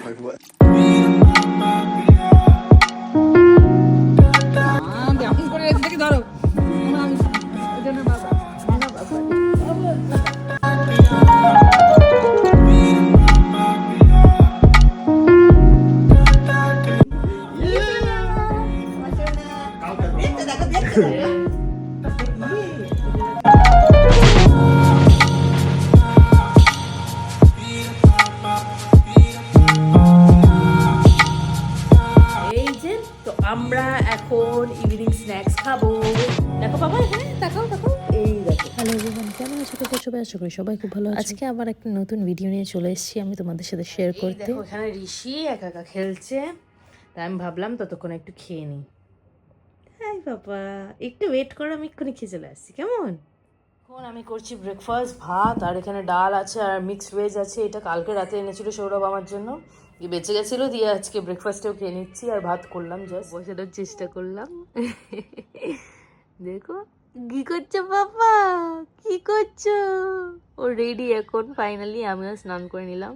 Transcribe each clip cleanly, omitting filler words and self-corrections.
Like what? এই যে তো আমরা এখন ইভিনিং স্ন্যাক্স খাবো। দেখো বাবা, এখানে তাকাও তাকাও, এই দেখো। হ্যালো এভরিওয়ান, কেমন আছো তোমরা সবাই? আশা করি সবাই খুব ভালো আছো। আজকে আবার একটা নতুন ভিডিও নিয়ে চলে এসেছি আমি তোমাদের সাথে শেয়ার এই করতে। দেখো এখানে ঋষি একা একা খেলছে, তাই আমি ভাবলাম ততক্ষণ একটু খেয়ে নিই। হ্যাঁ বাবা, একটু ওয়েট করো, আমি এক্ষুনি খেয়ে চলে আসছি, কেমন? এখন আমি করছি ব্রেকফাস্ট, ভাত আর এখানে ডাল আছে আর মিক্সড ভেজ আছে। এটা কালকে রাতে এনেছিল সৌরভ আমার জন্য, বেঁচে গেছিলো, দিয়ে আজকে ব্রেকফাস্টেও খেয়ে নিচ্ছি। আর ভাত করলাম, জাস্ট বসানোর চেষ্টা করলাম। দেখো কি করছো বাবা, কি করছো? ও রেডি এখন ফাইনালি। আমিও স্নান করে নিলাম,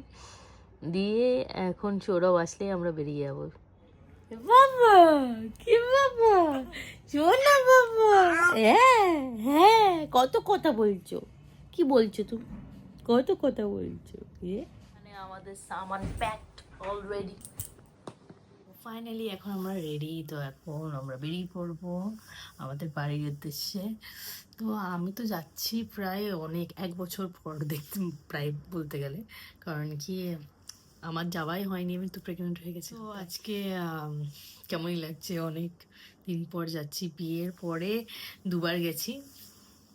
দিয়ে এখন সৌরভ আসলেই আমরা বেরিয়ে যাবো। বাবা কি বাবা, শোনা বাবা। হ্যাঁ হ্যাঁ, কত কথা বলছো, কি বলছো তুমি, কত কথা বলছো। মানে আমাদের সামান প্যাকড অলরেডি। ফাইনালি এখন আমরা রেডি, তো এখন আমরা বেরিয়ে পড়বো আমাদের বাড়ির উদ্দেশ্যে। তো আমি তো যাচ্ছি প্রায় অনেক 1 বছর পর দেখতে, প্রায় বলতে গেলে, কারণ কি আমার যাওয়াই হয়নি, আমি তো প্রেগনেন্ট হয়ে গেছি। তো আজকে কেমনই লাগছে, অনেক দিন পর যাচ্ছি। বিয়ের পরে 2বার গেছি,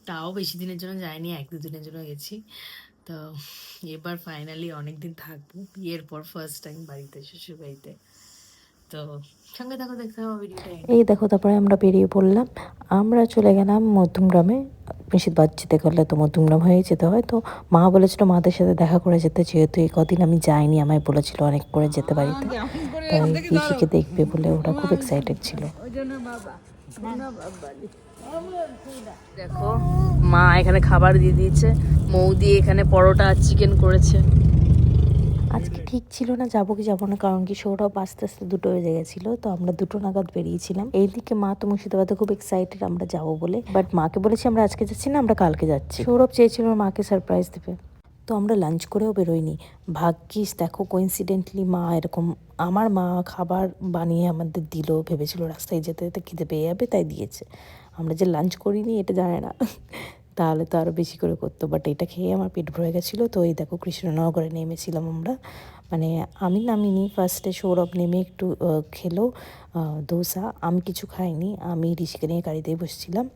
তাও বেশি দিনের জন্য যাইনি, 1-2 দিনের জন্য গেছি। তো এবার ফাইনালি অনেক দিন থাকবো, বিয়ের পর ফার্স্ট টাইম বাড়িতে, শ্বশুর বাড়িতে। তো সঙ্গে থাকো, দেখতে হবে ভিডিওটা। এই দেখো, তারপরে আমরা বেরিয়ে পড়লাম। আমরা চলে গেলাম মধ্যমগ্রামে। নিশ্চিত বাচ্চাতে করলে তো মধ্যমগ্রাম হয়ে যেতে হয়। তো মা বলেছিল মাদের সাথে দেখা করে যেতে, যেহেতু এই কদিন আমি যাইনি, আমায় বলেছিল অনেক করে যেতে বাড়িতে, তাই ঋষিকে দেখবে বলে ওরা খুব এক্সাইটেড ছিল। দেখো মা এখানে খাবার দিয়ে দিয়েছে, মৌ দিয়ে এখানে পরোটা আর চিকেন করেছে। আজকে ঠিক ছিল না যাবো কি যাবো না, কারণ কি সৌরভ আস্তে আস্তে 2টো বেজে গেছিলো। তো আমরা 2টো নাগাদ বেরিয়েছিলাম। এইদিকে মা তো মুর্শিদাবাদে খুব এক্সাইটেড আমরা যাবো বলে, বাট মাকে বলেছি আমরা আজকে যাচ্ছি না, আমরা কালকে যাচ্ছি। সৌরভ চেয়েছিল মাকে সারপ্রাইজ দেবে, তো আমরা লাঞ্চ করেও বেরোইনি। ভাগ্যিস দেখো কোইন্সিডেন্টলি মা এরকম, আমার মা খাবার বানিয়ে আমাদের দিল, ভেবেছিল রাস্তায় যেতে যেতে খিদে পেয়ে যাবে তাই দিয়েছে। আমরা যে লাঞ্চ করিনি এটা জানে না, তাহলে তো আরও বেশি করে করতো, বাট এটা খেয়ে আমার পেট ভরে গেছিলো। তো এই দেখো কৃষ্ণনগরে নেমেছিলাম আমরা, মানে আমি নামিনি ফার্স্টে, সৌরভ নেমে একটু খেলো দোসা, আমি কিছু খাইনি, আমি ঋষিকে নিয়ে গাড়িতেই বসছিলাম।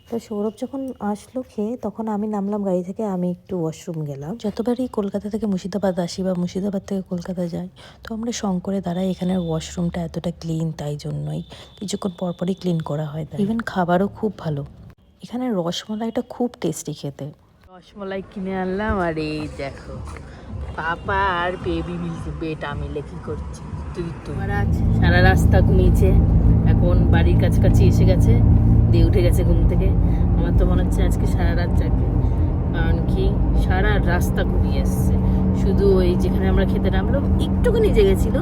তো সৌরভ যখন আসলো খেয়ে, তখন আমি নামলাম গাড়ি থেকে, আমি একটু ওয়াশরুম গেলাম। যতবারই কলকাতা থেকে মুর্শিদাবাদ আসি বা মুর্শিদাবাদ থেকে কলকাতা যাই, তো আমরা শঙ্করে দাঁড়াই। এখানের ওয়াশরুমটা এতটা ক্লিন, তাই জন্যই কিছুক্ষণ পরপরই ক্লিন করা হয়। ইভেন খাবারও খুব ভালো, এখানে রসমালাইটা খুব টেস্টি খেতে। রসমালাই কিনে আনলাম, আর এই দেখো পাপা আর বেবি মিলছে, বেটা মিলে কি করছে। সারা রাস্তা ঘুমিয়েছে, এখন বাড়ির কাছাকাছি এসে গেছে, দিয়ে উঠে গেছে ঘুম থেকে। আমার তো মনে হচ্ছে আজকে সারা রাত যাবে, কারণ কি সারা রাস্তা ঘুমিয়ে এসছে। শুধু ওই যেখানে আমরা খেতে নামলো একটুখানি জেগেছিল,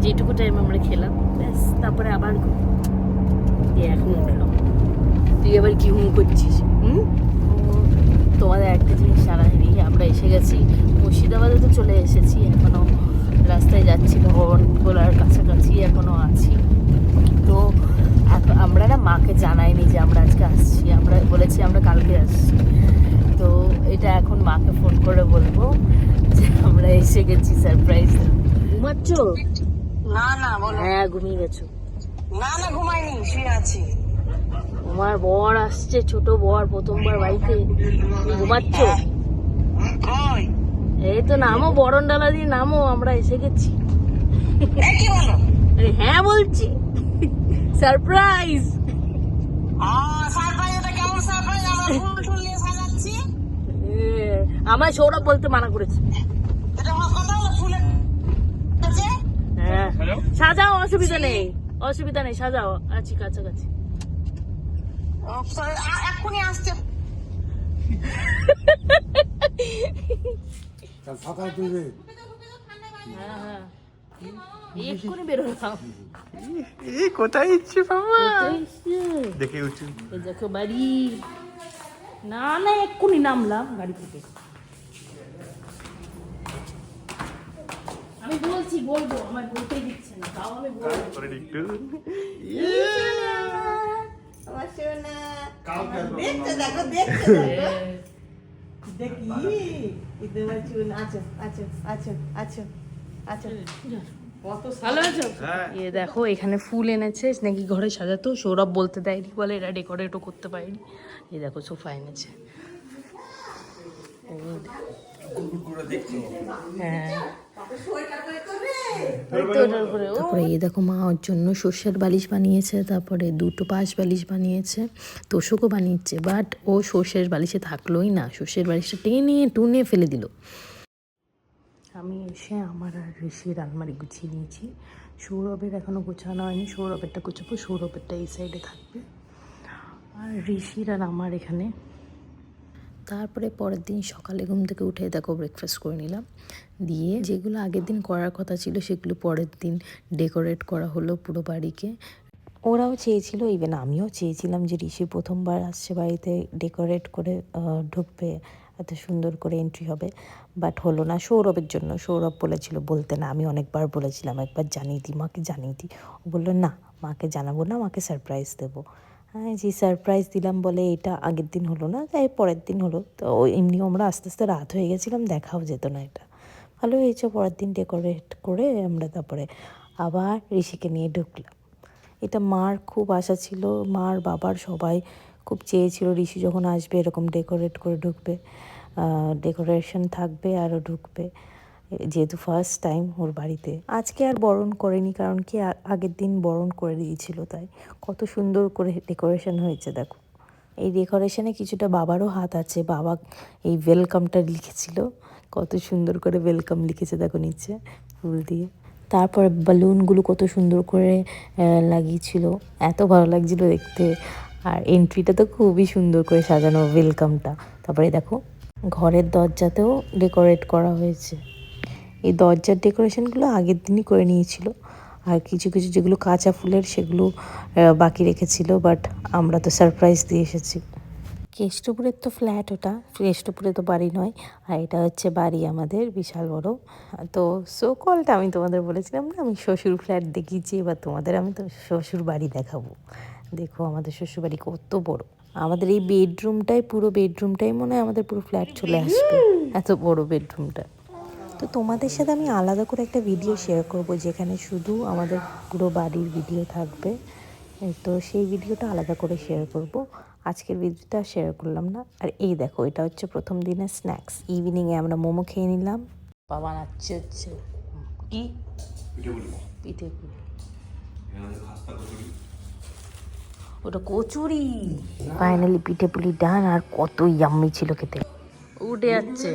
যেটুকু টাইম আমরা খেলাম, ব্যাস, তারপরে আবার এখন উঠলো। তুই আবার কি হুম করছিস? তোমাদের একটা জিনিস জানাইনি, আমরা এসে গেছি মুর্শিদাবাদে, তো চলে এসেছি, এখনো রাস্তায় যাচ্ছি, ভবন গোলার কাছাকাছি এখনো আছি। তো আমরা না মাকে জানাইনি যে আমরা আজকে আসছি, আমরা বলেছি আমরা কালকে আসছি। তো এটা এখন মাকে ফোন করে বলবো যে আমরা এসে গেছি, সারপ্রাইজ। ঘুমাচ্ছ? না না বলো। হ্যাঁ ঘুমিয়ে গেছো? না না ঘুমাইনি, শুয়ে আছি। তোমার বর আসছে, ছোট বর, প্রথমবার বাড়িতে, তুমি ঘুমাচ্ছ? কই? এই তো নামো, বরণডালা দিয়ে নামো, আমরা এসে গেছি। কি বলো? হ্যাঁ বলছি, সারপ্রাইজ। সারপ্রাইজ? এটা কেমন সারপ্রাইজ? আমরা ফুল টুল নিয়ে সাজাচ্ছি। আমার সৌরভ বলতে মানা করেছে। এটা কথা হলো ফুলের আছে? হ্যাঁ সাজাও, অসুবিধা নেই, অসুবিধা নেই, সাজাও, আছি কাছাকাছি। এক্ষুনি আসছে। হ্যাঁ হ্যাঁ এক্ষুনি বেরোলাম। এই কোথায় ইচ্ছে বাবা কোথায় এসছে? দেখে উঠছি এই দেখো বাড়ি। না না, এক্ষুনি নামলাম গাড়ি থেকে। আমি বলবো, আমার বলতেই দিচ্ছে না, তাও আমি বলবো। করে একটু আমার সোনা দেখছো, দেখো দেখছো, দেখি তোমার চুন। আছো আছো আছো আছো আছো। কত ভালো আছো? হ্যাঁ। এ দেখো এখানে ফুল এনেছে নাকি ঘরে সাজাতো, সৌরভ বলতে দেয়নি, বলে এরা ডেকোরেটও করতে পারেনি। এই দেখো সোফা এনেছে। হ্যাঁ, ওই তো ওটার উপরে। ও তারপরে এই দেখো মা ওর জন্য সর্ষের বালিশ বানিয়েছে, তারপরে দুটো পাশ বালিশ বানিয়েছে, তোষকও বানিয়েছে। বাট ও সর্ষের বালিশে থাকলোই না, সর্ষের বালিশটা টেনে টুনে ফেলে দিল। আমি এসে আমার আর ঋষির আলমারি গুছিয়ে নিয়েছি। সৌরভের এখনও গোছানো হয়নি, সৌরভেরটা গোছাবো, সৌরভেরটা এই সাইডে থাকবে, আর ঋষির আর আমার এখানে। তারপরে পরের দিন সকালে ঘুম থেকে উঠে দেখো ব্রেকফাস্ট করে নিলাম, দিয়ে যেগুলো আগের দিন করার কথা ছিল সেগুলো পরের দিন ডেকোরেট করা হলো পুরো বাড়িকে। ওরাও চেয়েছিল, ইভেন আমিও চেয়েছিলাম যে ঋষি প্রথমবার আসছে বাড়িতে, ডেকোরেট করে ঢুকবে, এত সুন্দর করে এন্ট্রি হবে। বাট হলো না সৌরভের জন্য। সৌরভ বলেছিল বলতে, না আমি অনেকবার বলেছিলাম একবার জানিয়ে দিই মাকে, জানিয়ে দিই। ও বললো না মাকে জানাবো না, মাকে সারপ্রাইজ দেবো। হ্যাঁ, যে সারপ্রাইজ দিলাম বলে এটা আগের দিন হলো না, তাই পরের দিন হলো। তো এমনিও আমরা আস্তে আস্তে রাত হয়ে গেছিলাম, দেখাও যেত না। এটা ভালো হয়েছে, পরের দিন ডেকোরেট করে আমরা তারপরে আবার ঋষিকে নিয়ে ঢুকলাম। এটা মার খুব আশা ছিল, মার বাবার সবাই খুব চেয়েছিল ঋষি যখন আসবে এরকম ডেকোরেট করে ঢুকবে, ডেকোরেশন থাকবে আরও ঢুকবে, যেহেতু ফার্স্ট টাইম ওর বাড়িতে। আজকে আর বরণ করেনি, কারণ কি আগের দিন বরণ করে দিয়েছিল, তাই কত সুন্দর করে ডেকোরেশন হয়েছে দেখো। এই ডেকোরেশনে কিছুটা বাবারও হাত আছে, বাবা এই ওয়েলকামটা লিখেছিল, কত সুন্দর করে ওয়েলকাম লিখেছে দেখো নিচে ফুল দিয়ে। তারপর বালুনগুলো কত সুন্দর করে লাগিয়েছিল, এত ভালো লাগছিল দেখতে। আর এন্ট্রিটা তো খুবই সুন্দর করে সাজানো, ওয়েলকামটা। তারপরে দেখো ঘরের দরজাতেও ডেকোরেট করা হয়েছে। এই দরজার ডেকোরেশনগুলো আগের দিনই করে নিয়েছিল, আর কিছু কিছু যেগুলো কাঁচা ফুলের সেগুলো বাকি রেখেছিল, বাট আমরা তো সারপ্রাইজ দিয়ে এসেছি। কেষ্টপুরের তো ফ্ল্যাট, ওটা কেষ্টপুরে তো বাড়ি নয়, আর এটা হচ্ছে বাড়ি আমাদের বিশাল বড়। তো সো কলটা আমি তোমাদের বলেছিলাম না আমি শ্বশুর ফ্ল্যাট দেখিয়েছি, এবার তোমাদের আমি তো শ্বশুর বাড়ি দেখাবো। দেখো আমাদের শ্বশুর বাড়ি কত বড়। আমাদের এই পুরো বেডরুমটাই মনে হয় আমাদের পুরো ফ্ল্যাট চলে আসবে, এত বড় বেডরুমটা। তো তোমাদের সাথে আমি আলাদা করে একটা ভিডিও শেয়ার করব, যেখানে শুধু আমাদের পুরো বাড়ির ভিডিও থাকবে। তো সেই ভিডিওটা আলাদা করে শেয়ার করব, আজকের ভিডিওটা শেয়ার করলাম না। আর এই দেখো এটা হচ্ছে প্রথম দিনের স্ন্যাক্স। ইভিনিংয়ে আমরা মোমো খেয়ে নিলাম। বাবা নাচছে হচ্ছে কি পিঠে পুলি, ওটা কচুরি। ফাইনালি পিঠে পুলি ডান, আর কত ইয়াম্মি ছিল খেতে। উঠে যাচ্ছে।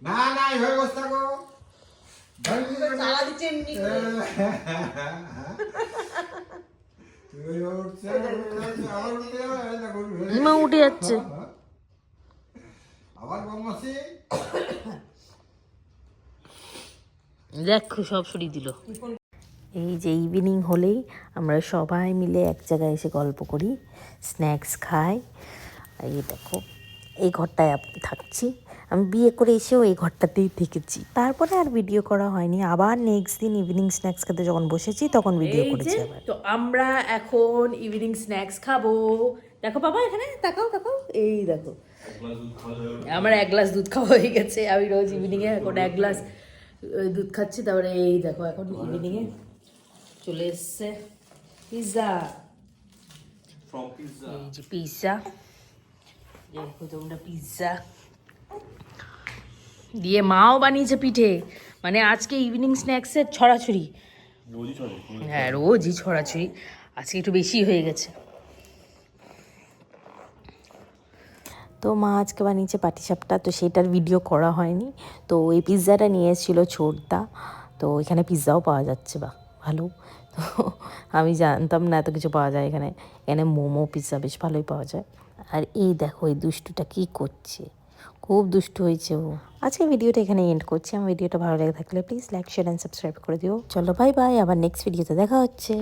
না না এই হয়ে বসে থাকো চালা দিচ্ছে এমনি করে। হিমা উঠে যাচ্ছে। আবার বদমাসি দেখো সব সরিয়ে দিল। এই যে ইভিনিং হলেই আমরা সবাই মিলে এক জায়গায় এসে গল্প করি, স্ন্যাক্স খাই। আর এই দেখো এই ঘরটায় থাকছি, আমি বিয়ে করে এসেও এই ঘরটাতেই থেকেছি। তারপরে আর ভিডিও করা হয়নি, আবার নেক্সট দিন ইভিনিং স্ন্যাক্স খেতে যখন বসেছি তখন ভিডিও করেছি আবার। তো আমরা এখন ইভিনিং স্ন্যাক্স খাবো। দেখো বাবা এখানে তাকাও তাকাও, এই দেখো আমার 1 গ্লাস দুধ খাওয়া হয়ে গেছে। আমি রোজ ইভিনিংয়ে এখন 1 গ্লাস দুধ খাচ্ছি। তারপরে এই দেখো এখন ইভিনিংয়ে চলে এসছে পিৎজা। এই যে পিৎজা, দেখো তোমরা পিৎজা দিয়ে মাও বানিয়েছে পিঠে, মানে আজকে ইভিনিং স্ন্যাক্সের ছড়াছড়ি। হ্যাঁ রোজই ছড়াছড়ি, আজকে একটু বেশি হয়ে গেছে। তো মা আজকে বানিয়েছে পাটিসাপটা, তো সেটার ভিডিও করা হয়নি। তো এই পিৎজাটা নিয়ে এসেছিলো ছোটদা, তো এখানে পিৎজাও পাওয়া যাচ্ছে, বা ভালো। তো আমি জানতাম না এত কিছু পাওয়া যায় এখানে। এখানে মোমো পিৎজা বেশ ভালোই পাওয়া যায়। আর এই দেখো এই দুষ্টুটা কী করছে, খুব দুষ্টু হয়েছে ও। আজকে ভিডিওটা এখানে এন্ড করছি। আমার ভিডিওটা ভালো লেগে থাকলে please like share and subscribe করে দিও। চলো বাই বাই, আবার নেক্সট ভিডিওতে দেখা হচ্ছে।